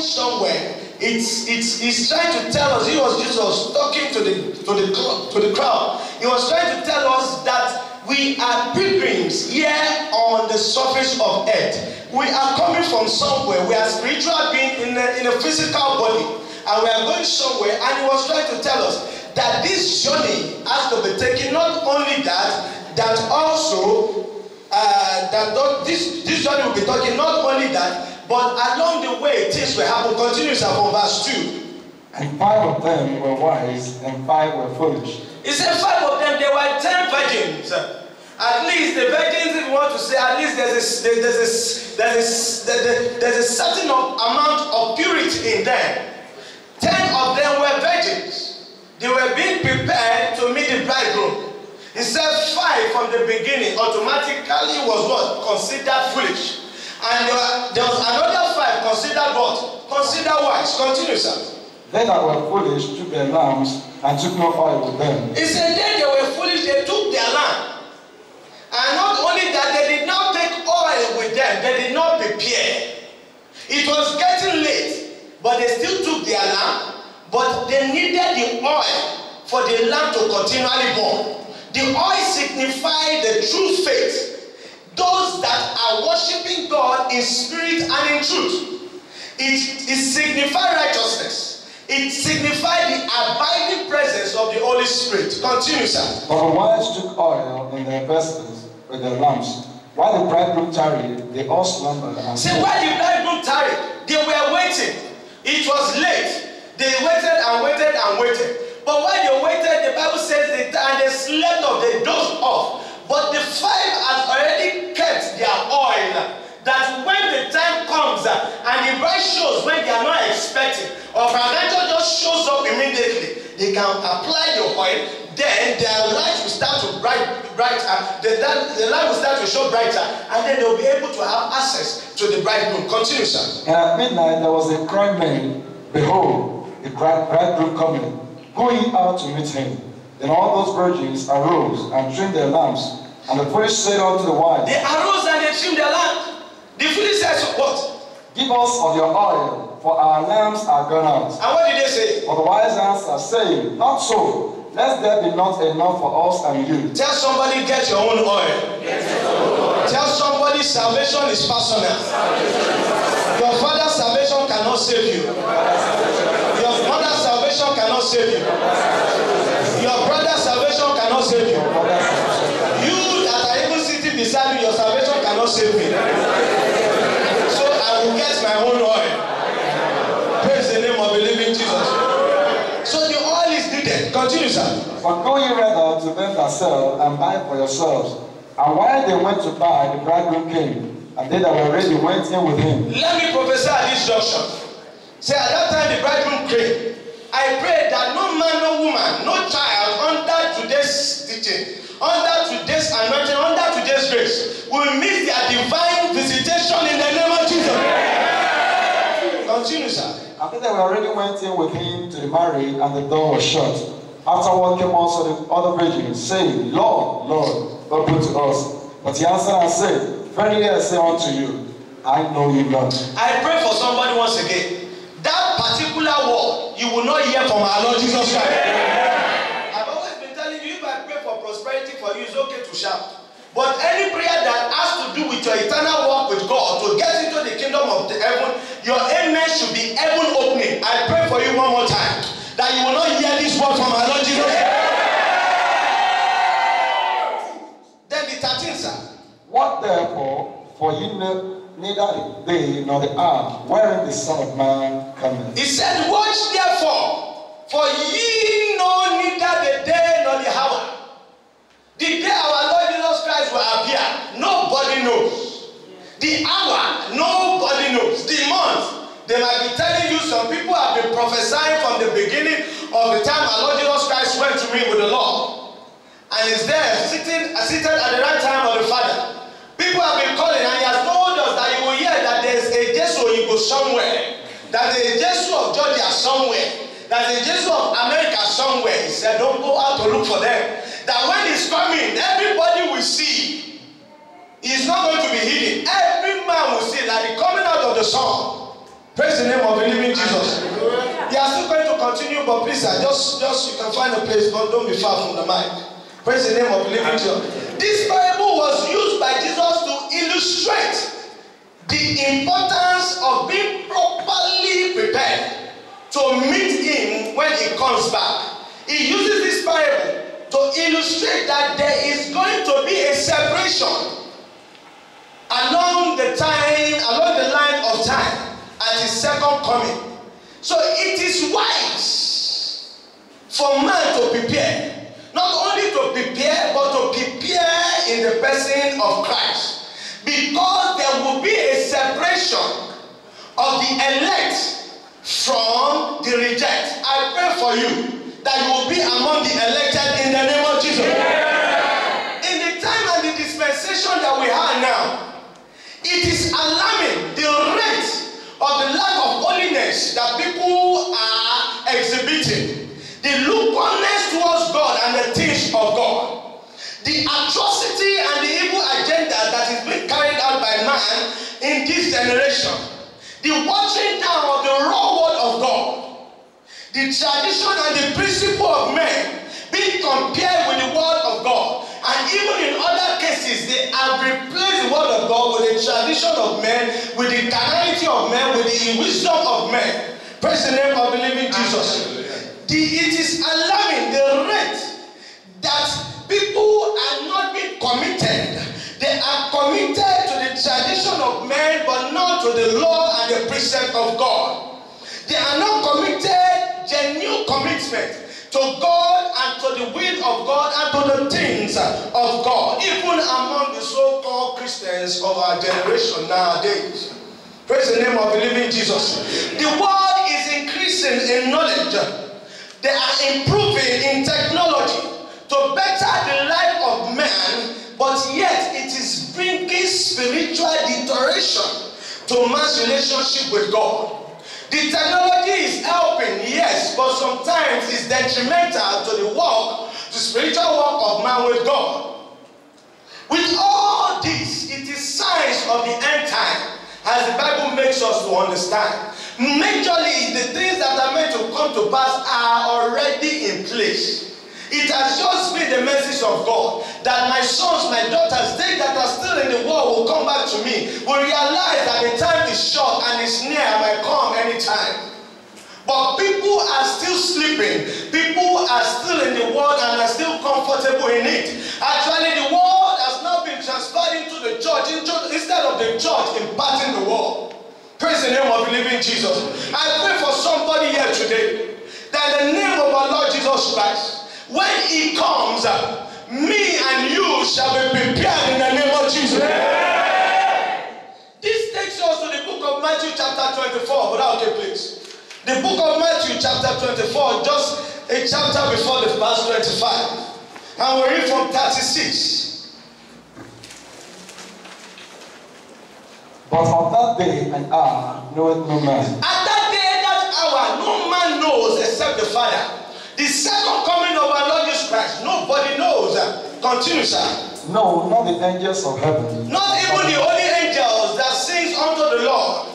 somewhere. He's trying to tell us. Jesus was talking to the crowd. He was trying to tell us that we are pilgrims here on the surface of earth. We are coming from somewhere. We are spiritual beings in a physical body, and we are going somewhere. And he was trying to tell us that this journey has to be taken. Not only that also this journey will be taken. Not only that, but along the way things will happen. Continues from verse 2. And 5 of them were wise, and 5 were foolish. He said 5 of them, there were 10 virgins. At least the virgins, if you want to say, at least there's a certain amount of purity in them. 10 of them were virgins. They were being prepared to meet the bridegroom. He said 5 from the beginning automatically was what? Considered foolish. And there was another 5 considered what? Considered wise. Continue, sir. They that were foolish took their lamps and took no oil with them. He said then they were foolish, they took their lamp. And not only that, they did not take oil with them, they did not prepare. It was getting late, but they still took their lamp, but they needed the oil for the lamp to continually burn. The oil signified the true faith. Those that are worshiping God in spirit and in truth. It signified righteousness. It signified the abiding presence of the Holy Spirit. Continue, sir. For the wise took oil in their vessels with their lamps. While the bridegroom tarried, they all slumbered and slept. See, while the bridegroom tarried, they were waiting. It was late. They waited and waited and waited. But while they waited, the Bible says and they slept off, they dozed off. But the 5 had already kept their oil. That when the time comes and the bride shows when they are not expecting, or financial just shows up immediately, they can apply the oil, then their light will start to the light will start to show brighter, and then they will be able to have access to the bridegroom. Continue, sir. And at midnight there was a cry made, behold, the bridegroom coming, go ye out to meet him. Then all those virgins arose and trimmed their lamps. And the foolish said unto the wise, they arose and they trimmed their lamp. The foolish said what? Give us of your oil, for our lamps are gone out. And what did they say? For the wise answer, saying, not so, lest there be not enough for us and you. Tell somebody, get your own oil. Tell somebody, salvation is personal. Your father's salvation cannot save you. Your mother's salvation cannot save you. Your brother's salvation cannot save you. You that are even sitting beside me, your salvation cannot save me. So I will get my own oil. Praise the name of the living Jesus. So the oil is needed. Continue, sir. But go ye rather to them that sell and buy for yourselves. And while they went to buy, the bridegroom came, and they that were ready went in with him. Let me prophesy at this junction. Say at that time the bridegroom came. I pray that no man, no woman, no child under today's teaching, under today's anointing, under today's grace will miss their divine visitation in the name of Jesus. Continue, sir. After they were already went in with him to the marriage, and the door was shut. Afterward came also the other virgins, saying, Lord, Lord, open to us. But he answered and said, verily I say unto you, I know you not. I pray for somebody once again. That particular word you will not hear from our Lord Jesus Christ. I've always been telling you, if I pray for prosperity for you, it's okay to shout. But any prayer that has to do with your eternal walk with God, to get into the kingdom of the heaven, your amen should be heaven opening. I pray for you one more time, that you will not hear this word from our Lord Jesus. Then the 13th, sir. What therefore, for you neither the day nor the hour wherein the Son of Man cometh. He said, watch therefore, for ye know neither the day nor the hour. The day our Lord Jesus Christ will appear, nobody knows. The hour, nobody knows. The month, they might be telling you, some people have been prophesying from the beginning of the time our Lord Jesus Christ went to meet with the Lord. And is there, seated at the right time of the Father. People have been calling, and he has told us that you will hear that there is a Jesu Igbo somewhere, that there is a Jesu of Georgia somewhere, that there is a Jesu of America somewhere. He said, don't go out to look for them. That when he's coming, everybody will see. He's not going to be hidden. Every man will see that the coming out of the sun Praise the name of the living Jesus. We are still going to continue, but please, just you can find a place, but don't be far from the mic. Praise the name of the living Jesus. This parable was used by Jesus to illustrate the importance of being properly prepared to meet him when he comes back. He uses this parable to illustrate that there is going to be a separation along the line of time at his second coming. So it is wise for man to prepare. Not only to prepare, but to prepare in the person of Christ. Because there will be a separation of the elect from the reject. I pray for you that you will be among the elected in the name of Jesus. Yeah. In the time and the dispensation that we have now, it is alarming the rate of the lack of holiness that people are exhibiting. The lukewarmness towards God and the things of God. The atrocity and the evil agenda that is being carried out by man in this generation. The watering down of the raw word of God. The tradition and the principle of men being compared with the word of God. And even in other cases, they have replaced the word of God with the tradition of men, with the carnality of men, with the wisdom of men. Praise the name of the living Jesus. It is alarming the rate that people are not being committed. They are committed to the tradition of men, but not to the law and the precept of God. They are not committed, genuine commitment to God and to the will of God and to the things of God, even among the so-called Christians of our generation nowadays. Praise the name of the living Jesus. The world is increasing in knowledge. They are improving in technology to better the life of man, but yet it is bringing spiritual deterioration to man's relationship with God. The technology is helping, yes, but sometimes it's detrimental to the work, the spiritual work of man with God. With all this, it is signs of the end time, as the Bible makes us to understand. Majorly, the things that are meant to come to pass are already in place. It has just been the message of God that my sons, my daughters, they that are still in the world will come back to me, will realize that the time is short and it's near and might come anytime. But people are still sleeping. People are still in the world and are still comfortable in it. Actually, the world has now been transferred into the church instead of the church imparting the world. Praise the name of the living Jesus. I pray for somebody here today that in the name of our Lord Jesus Christ, when he comes, me and you shall be prepared in the name of Jesus. Yeah. This takes us to the book of Matthew chapter 24. But okay, please. The book of Matthew chapter 24, just a chapter before the verse 25. And we read from 36. But of that day and hour knoweth no man. At that day, that hour, no man knows except the Father. The second coming of our Lord Jesus Christ, nobody knows. Continue, sir. No, not the angels of heaven. Not even the holy angels that sings unto the Lord.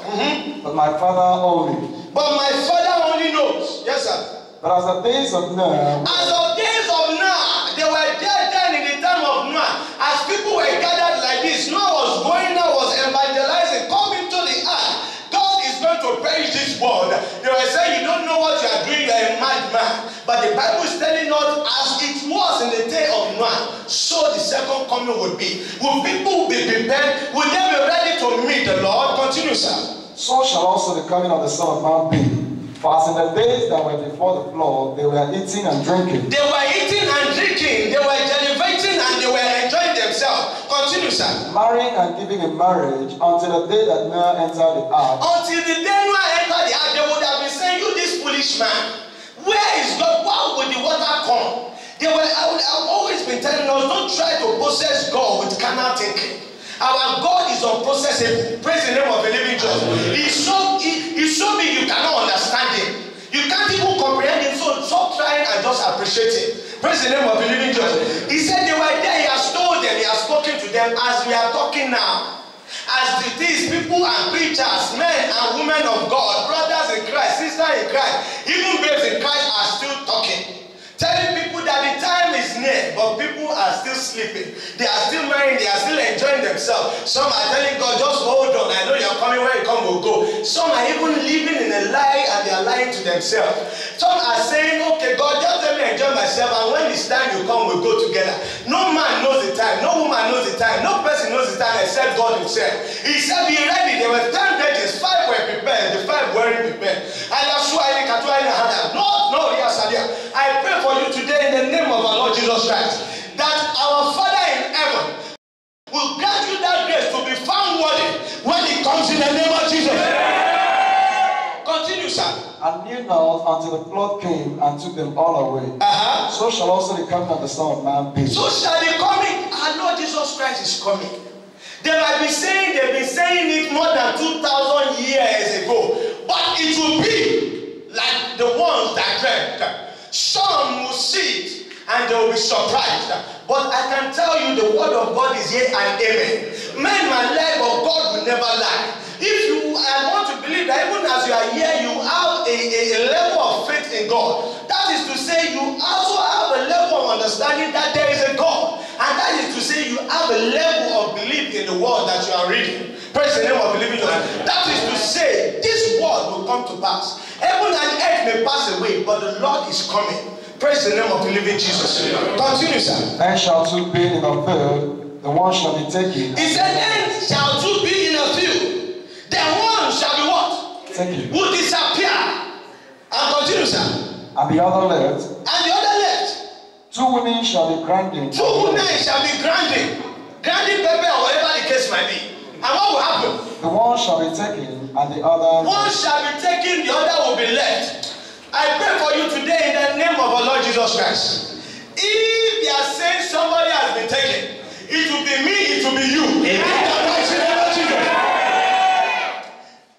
But my Father only. But my Father only knows. Yes, sir. But as the days of Noah. As the days of Noah, they were dead then in the time of Noah. As people were gathered like this, Noah was going out, was evangelizing, coming to the earth. God is going to perish this world. They were saying, you don't know what you are doing, you are a madman. But the Bible is telling us, as it was in the day of Noah, so the second coming would be. Will people be prepared? Will they be ready to meet the Lord? Continue, sir. So shall also the coming of the Son of Man be. For as in the days that were before the flood, they were eating and drinking. They were eating and drinking. They were celebrating and they were enjoying themselves. Continue, sir. Marrying and giving in marriage until the day that Noah entered the ark. Until the day Noah entered the ark, they would have been saying, you this foolish man, where is God? Why would the water come? I've always been telling us, don't try to possess God with carnal thinking. Our God is unprocessable. Praise the name of the living God. He's so big you cannot understand him. You can't even comprehend him. So stop trying and just appreciate him. Praise the name of the living God. He said they were there. He has told them. He has spoken to them as we are talking now. As As it is, people and preachers, men and women of God, brothers in Christ, sisters in Christ, even babes in Christ are still talking. Telling people that the time is near, but people are still sleeping. They are still marrying, they are still enjoying themselves. Some are telling God, just hold on, I know you're coming, when you come, we'll go. Some are even living in a lie and they are lying to themselves. Some are saying, okay, God, just let me enjoy myself, and when it's time you come, we'll go together. No man knows the time, no woman knows the time, no person knows the time except God himself. He said, be ready. There were 10 virgins, 5 were prepared, the 5 weren't prepared. I pray for you today in the name of our Lord Jesus Christ, that our Father in heaven will grant you that grace to be found worthy when he comes in the name of Jesus. Continue, sir. And knew not until the flood came and took them all away. So shall also the coming of the Son of Man be. So shall the coming. Our Lord Jesus Christ is coming. They might be saying, they've been saying it more than 2,000 years ago, but it will be like the ones that dreamt. Some will see it and they will be surprised. But I can tell you the word of God is yea and amen. Men might lie, but God will never lie. If you want to believe that even as you are here, you have a level of faith in God. That is to say, you also have a level of understanding that there is a God. And that is to say, you have a level of belief in the word that you are reading. Praise the name of believing God. That is to say, this word will come to pass. Heaven and earth may pass away, but the Lord is coming. Praise the name of the living Jesus. Continue, sir. Then shall two be in a field, the one shall be taken. He said, then shall two be in a field, then one shall be what? Taken. Will disappear. And continue, sir. And the other left. And the other left. Two women shall be grinding. Two women shall be grinding. Grinding pepper or whatever the case might be. And what will happen? The one shall be taken, and the other. One shall be taken, the other will be left. I pray for you today in the name of our Lord Jesus Christ. If they are saying somebody has been taken, it will be me, it will be you.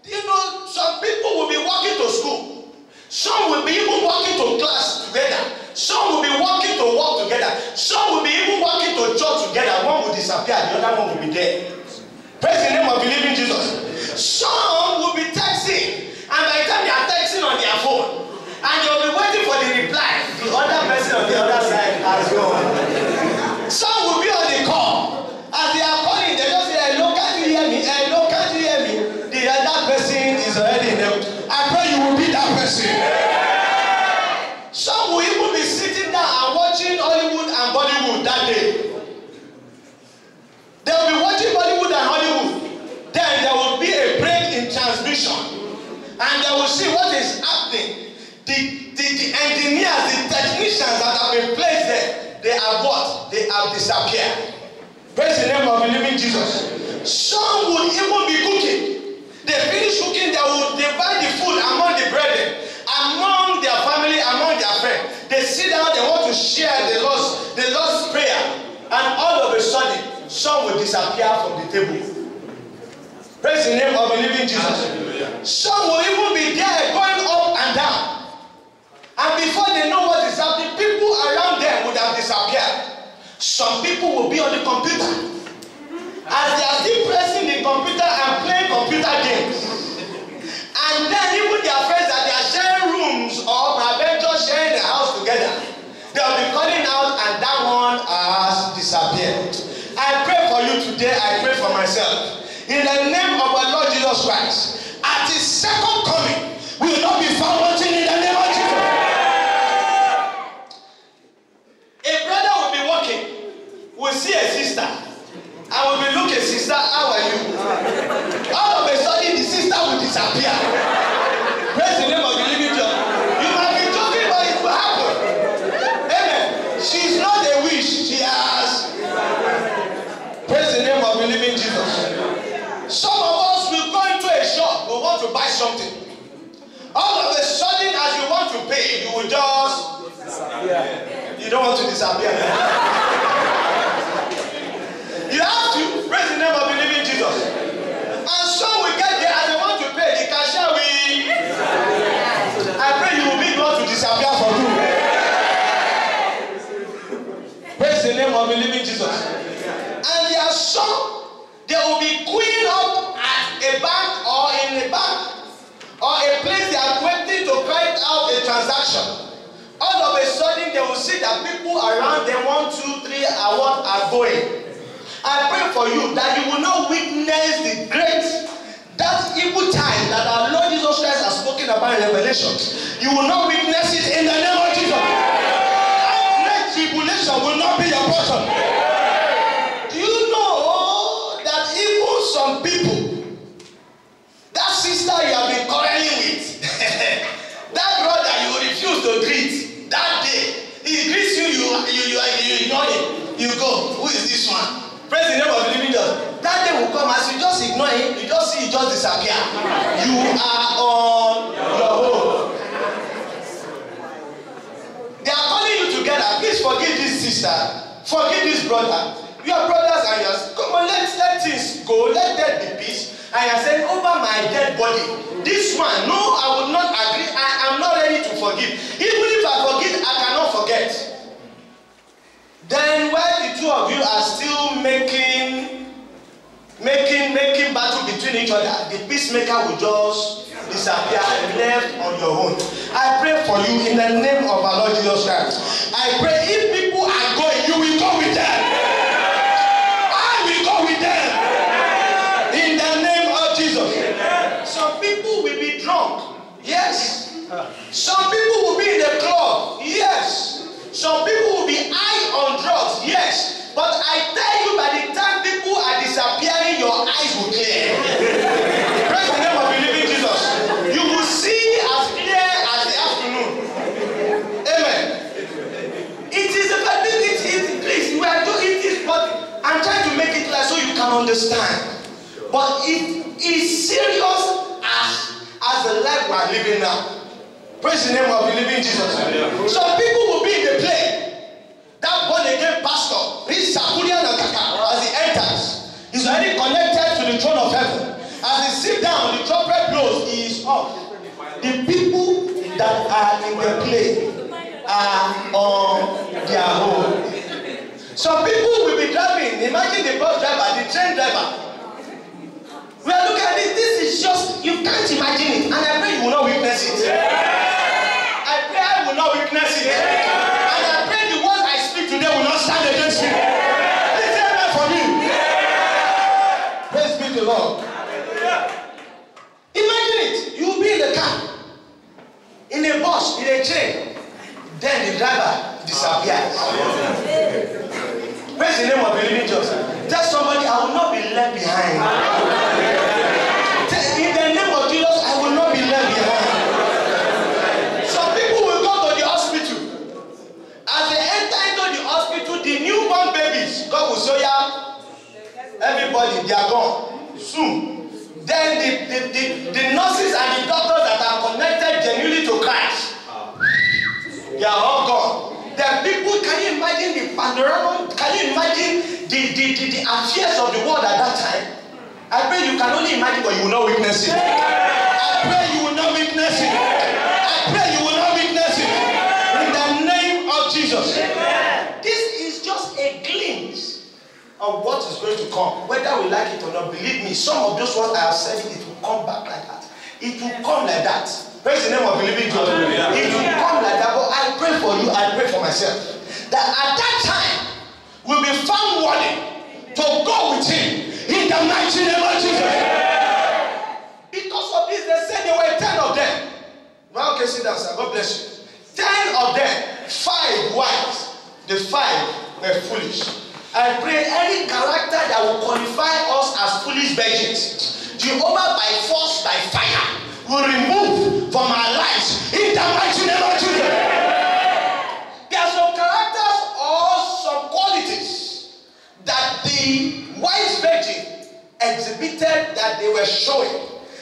You know, some people will be walking to school. Some will be even walking to class together. Some will be walking to work together. Some will be even walking to church together. One will disappear, the other one will be there. Praise the name of the living Jesus. Some will be texting, and by the time they are texting on their phone, and you'll be waiting for the reply, the other person on the other side has gone. Some will be on the call. As they are calling, they just say, hello, can't you hear me? Hello, can't you hear me? The other person is already in them. I pray you will be that person. Some will even be sitting down and watching Hollywood and Bollywood that day. They will be watching Bollywood and Hollywood. Then there will be a break in transmission. And they will see what is happening. The engineers, the technicians that have been placed there, they have what? They have disappeared. Praise the name of the living Jesus. Some will even be cooking. They finish cooking, they will divide the food among the brethren, among their family, among their friends. They sit down, they want to share the Lord's prayer. And all of a sudden, some will disappear from the table. Praise the name of the living Jesus. Some will even be there going up and down. And before they know what is happening, people around them would have disappeared. Some people will be on the computer. As they are still pressing the computer and playing computer games. And then even their friends that they are sharing rooms or just sharing the house together, they will be calling out and that one has disappeared. I pray for you today, I pray for myself. In the name of our Lord Jesus Christ, at his second coming, we will not be found wanting in the name of Jesus. A brother will be walking, will see a sister, and will be looking, sister, how are you? All of a sudden, the sister will disappear. Praise the name of the living God. You might be joking, but it will happen. Amen. She's not a wish, she has. Praise the name of the living Jesus. Some of us will go into a shop, we want to buy something. All of a sudden, as you want to pay, you will just disappear. You don't want to disappear. You have to praise the name of the living Jesus. And some will get there and they want to pay. The cashier will. I pray you will be able to disappear for you. Praise the name of the living Jesus. And there are some, they will be queuing up a bank or a place they are waiting to carry out a transaction, all of a sudden they will see that people around them, 1, 2, 3 are going. I pray for you that you will not witness the that evil time that our Lord Jesus Christ has spoken about in Revelation. You will not witness it in the name of Jesus. That great tribulation will not be your portion. Do you know that even some people, that sister you have been quarreling with, that brother you refuse to greet, that day, he greets you, you ignore him. You go, who is this one? Praise the name of the living God. That day will come as you just ignore him, you just see he just disappear. You are on your own. They are calling you together. Please forgive this sister. Forgive this brother. You are brothers and yours. Come on, let things go. Let there be peace. And you are saying, over my dead body, this one, no, I would not agree. I am not ready to forgive. Even if I forgive, I cannot forget. Then while the two of you are still making battle between each other, the peacemaker will just disappear and left on your own. I pray for you in the name of our Lord Jesus Christ. I pray if people are going, you will go with them. I will go with them. In the name of Jesus. Some people will be drunk. Yes. Some people will be in the club. Yes. Some people will be high on drugs, yes. But I tell you, by the time people are disappearing, your eyes will clear. Praise the name of the living Jesus. You will see as clear as the afternoon. Amen. It is a please, we are doing this, but I'm trying to make it clear so you can understand. But it is serious as the life we are living now. Praise the name of the living Jesus. Some people will be in the plane. That born again pastor, this Sakuria Nakaka, as he enters, he's already connected to the throne of heaven. As he sits down, the trumpet blows, he is up. The people that are in the plane are on their own. Some people will be driving. Imagine the bus driver, the train driver. We are looking at this. This is just, you can't imagine it. And I pray you will not witness it. I pray I will not witness it. And I pray the words I speak today will not stand against me. Please say amen for me. Praise be the Lord. Imagine it. You will be in the car, in a bus, in a train. Then the driver disappears. Praise the name of the living Jesus. Tell somebody, I will not be left behind. In the name of Jesus, I will not be left behind. Some people will go to the hospital. As they enter into the hospital, the newborn babies, God will say, yeah, everybody, they are gone soon. Then the nurses and the doctors that are connected genuinely to Christ, they are all gone. Then people, can you imagine the panorama? Can you imagine the affairs of the world at that time? I pray you can only imagine, but you will not witness it. I pray you will not witness it. I pray you will not witness it. In the name of Jesus. This is just a glimpse of what is going to come. Whether we like it or not, believe me, some of those words I have said, it will come back like that. It will come like that. Praise the name of the living God. It will come like that. But I pray for you, I pray for myself, that at that time we'll be found worthy to go with him. In the mighty name of Jesus. Because of this, they said there were 10 of them. Now, okay, sit down, sir. God bless you. 10 of them, 5 wise. The 5 were foolish. I pray any character that will qualify us as foolish virgins, Jehovah by force, by fire, will remove from our lives. In the mighty name of Jesus. There are some characters or some qualities that the wise virgin exhibited that they were showing.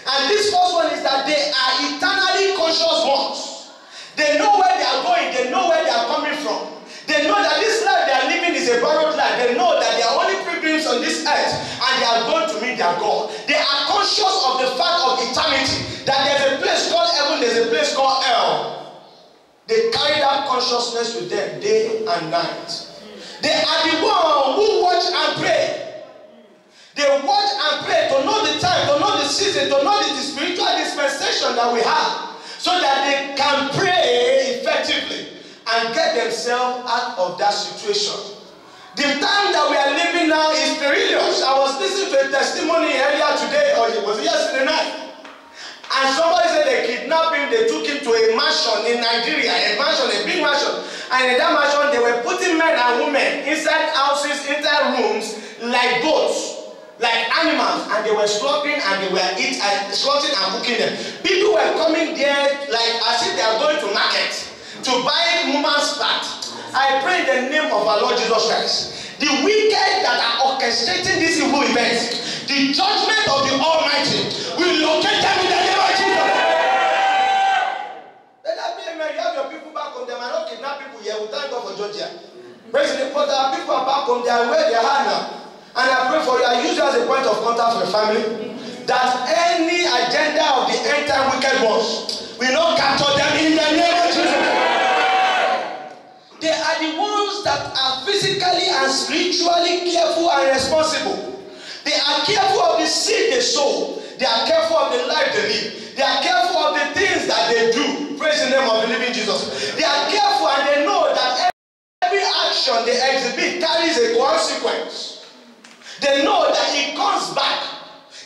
And this first one is that they are eternally conscious ones. They know where they are going. They know where they are coming from. They know that this life they are living is a borrowed life. They know that they are only pilgrims on this earth and they are going to meet their God. They are conscious of the fact of eternity. That there's a place called heaven, there's a place called hell. They carry that consciousness with them day and night. They are the ones who watch and pray. They watch and pray to know the time, to know the season. that we have, so that they can pray effectively and get themselves out of that situation. The time that we are living now is perilous. I was listening to a testimony earlier today, or it was yesterday night. And somebody said they kidnapped him, they took him to a mansion in Nigeria, a big mansion. And in that mansion, they were putting men and women inside houses, inside rooms, like goats, like animals. And they were slaughtering and they were slaughtering and cooking them. People were coming there like as if they are going to market to buy woman's fat. I pray in the name of our Lord Jesus Christ. The wicked that are orchestrating these evil events, the judgment of the Almighty will locate them in the name of Jesus. Let that be, amen. You have your people back home. They might not kidnap people here. We thank God for Georgia. Praise the Lord. Our people are back home. They are where they are now. And I pray for you. I use you as a point of contact for your family. That any agenda of the end time wicked ones will not capture them in the name of Jesus. They are the ones that are physically and spiritually careful and responsible. They are careful of the seed they sow. They are careful of the life they live. They are careful of the things that they do. Praise the name of the living Jesus. They are careful and they know that every action they exhibit carries a consequence. They know that it comes back.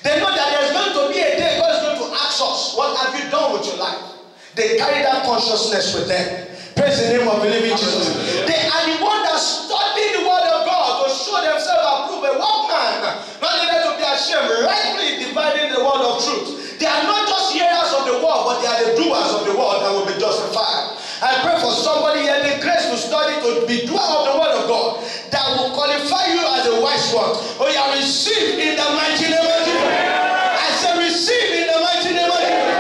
They know that there's going to be a day God is going to ask us, what have you done with your life? They carry that consciousness with them. Praise the name of the living Jesus. They are the ones that study the word of God to show themselves approved. A workman, not needed to be ashamed, rightly dividing the word of truth. They are not just hearers of the word, but they are the doers of the word that will be justified. I pray for somebody here the grace to study, to be doer of the word of God, that will qualify you as a wise one. Oh, you are received in the mighty name of Jesus. I say receive in the mighty name of Jesus.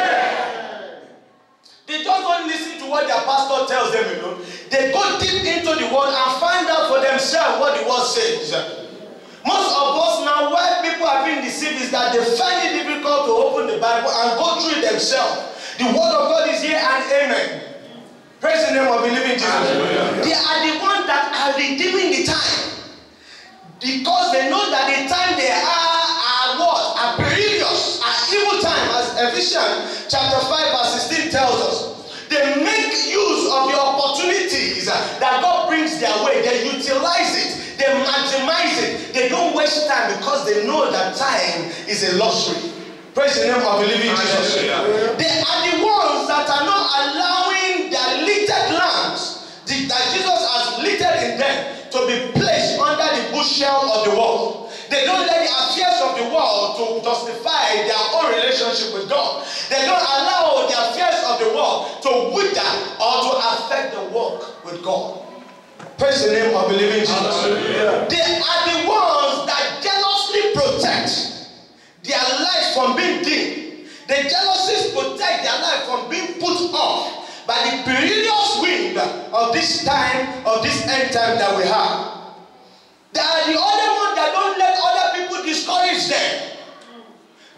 They just don't listen to what their pastor tells them, you know. They go deep into the word and find out for themselves what the word says. Most of us now, why people are being deceived is that they find it difficult to open the Bible and go through it themselves. The word of God is here and amen. Praise the name of the living Jesus. They are the ones that are redeeming the time. Because they know that the time they are what? Are perilous, are evil time, as Ephesians chapter 5 verse 16 tells us. They make use of the opportunities that God brings their way. They utilize it. They maximize it. They don't waste time because they know that time is a luxury. Praise the name of the living Jesus. They are the ones that are not allowing their littered lambs that Jesus has littered in them to be placed under the bushel of the world. They don't let the affairs of the world to justify their own relationship with God. They don't allow the affairs of the world to wither or to affect the work with God. Praise the name of the living Jesus. They are the ones that jealously protect their life from being dim. They jealously protect their life from being put off by the perilous wind of this time, of this end time that we have. They are the other ones that don't let other people discourage them.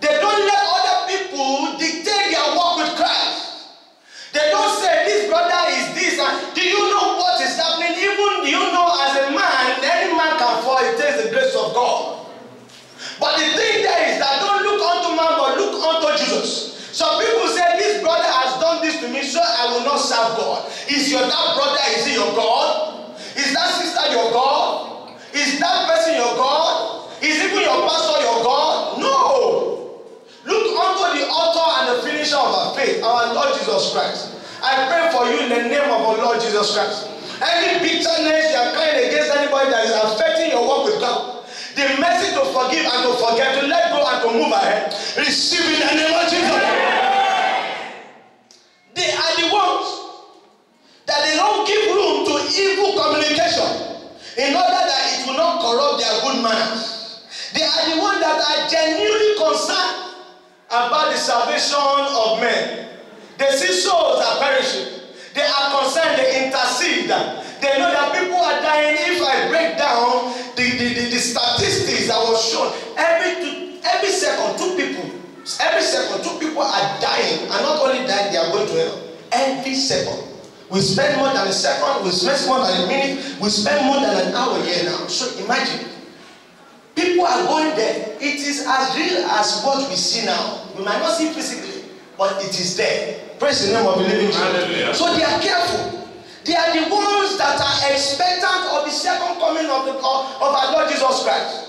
They don't let other people dictate their walk with Christ. They don't say this brother is this. And do you know what is happening? Even you know as a man, any man can fall. It takes the grace of God. But the thing there is that don't look unto man, but look unto Jesus. Some people say this brother has done this to me, so I will not serve God. Is your that brother? Is he your God? Is that sister your God? Is that person your God? Is even your pastor your God? No. Look unto the author and the finisher of our faith, our Lord Jesus Christ. I pray for you in the name of our Lord Jesus Christ. Any bitterness you are carrying against anybody that is affecting your walk with God, the mercy to forgive and to forget, to let go and to move ahead, receive in the name of Jesus. They are the ones that they don't give room to evil communication, in order that it will not corrupt their good manners. They are the ones that are genuinely concerned about the salvation of men. They see souls are perishing. They are concerned, they intercede. They know that people are dying. If I break down the statistics that was shown, every second, two people are dying. And not only dying, they are going to hell. Every second. We spend more than a second, we spend more than a minute, we spend more than an hour here now. So imagine, people are going there. It is as real as what we see now. We might not see physically, but it is there. Praise the name of the living Jesus. So they are careful. They are the ones that are expectant of the second coming of our Lord Jesus Christ.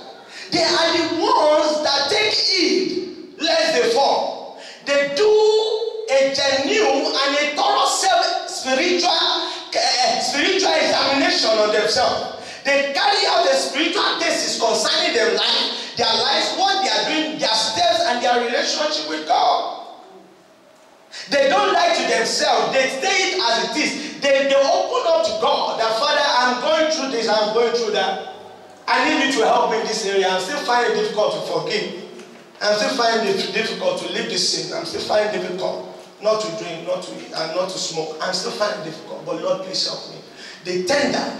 They are the ones that take heed lest they fall. They do a genuine and a thorough spiritual examination of themselves. They carry out a spiritual thesis concerning their lives, what they are doing, their steps, and their relationship with God. They don't lie to themselves. They say it as it is. They open up to God that, Father, I'm going through this, I'm going through that. I need you to help me in this area. I'm still finding it difficult to forgive. I'm still finding it difficult to leave this sin. I'm still finding it difficult not to drink, not to eat, and not to smoke. I'm still finding it difficult, but Lord, please help me. They tender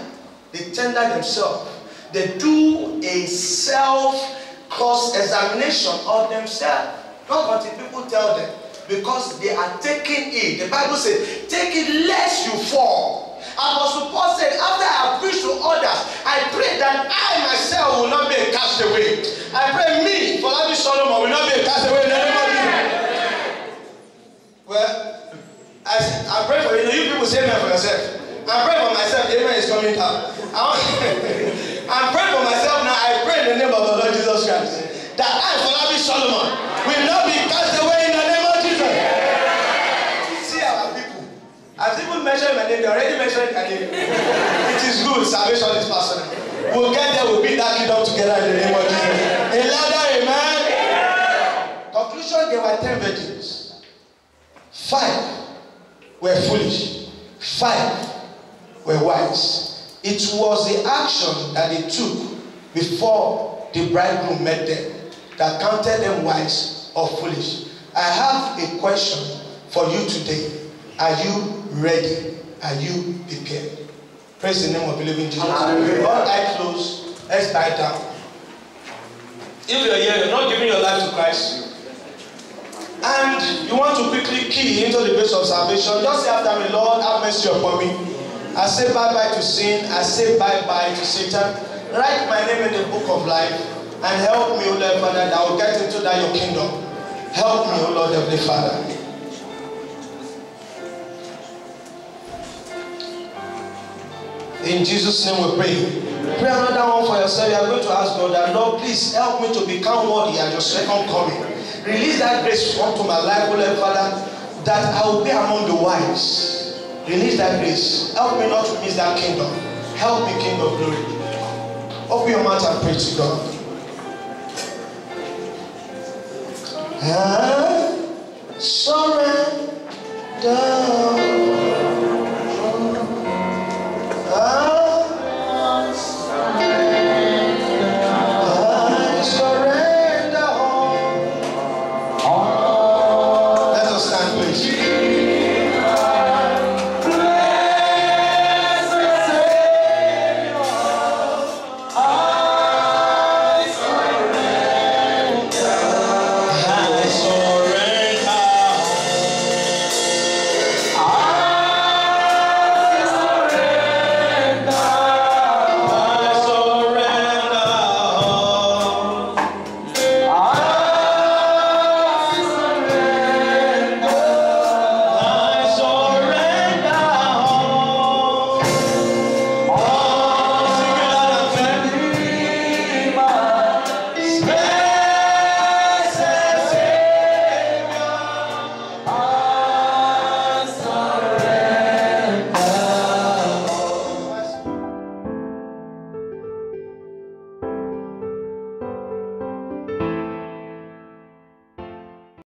themselves. They do a self-cross-examination of themselves. Not until people tell them. Because they are taking it. The Bible says, take it lest you fall. Apostle Paul said, after I have preached to others, I pray that I myself will not be a castaway. I pray me, Folabi Solomon, will not be a castaway in the name of Jesus. Well, I pray for you. You people say amen for yourself. I pray for myself. The amen is coming down. I'm praying for myself now. I pray in the name of the Lord Jesus Christ that I, Folabi Solomon, will not be cast away in the name of Jesus. See our people. I've even mentioned my name. They already mentioned my name. It is good. Salvation is personal. We'll get there. We'll beat that kingdom together in the name of Jesus. A louder amen. Conclusion: there were 10 virgins. 5 were foolish. 5 were wise. It was the action that they took before the bridegroom met them that counted them wise or foolish. I have a question for you today. Are you ready? Are you prepared? Praise the name of the living Jesus. All eyes closed. Let's bow down. If you're here, you're not giving your life to Christ, and you want to quickly key into the grace of salvation, just say after me, Lord, have mercy upon me. I say bye-bye to sin. I say bye-bye to Satan. Write my name in the book of life and help me, O Lord Father, that I will get into that your kingdom. Help me, O Lord Heavenly Father. In Jesus' name we pray. Pray another one for yourself. You are going to ask God that, Lord, please help me to become worthy at your second coming. Release that grace onto my life, O Lord Father, that I will be among the wise. Release that grace. Help me not to miss that kingdom. Help me, King of Glory. Open your mouth and pray to God. I surrender.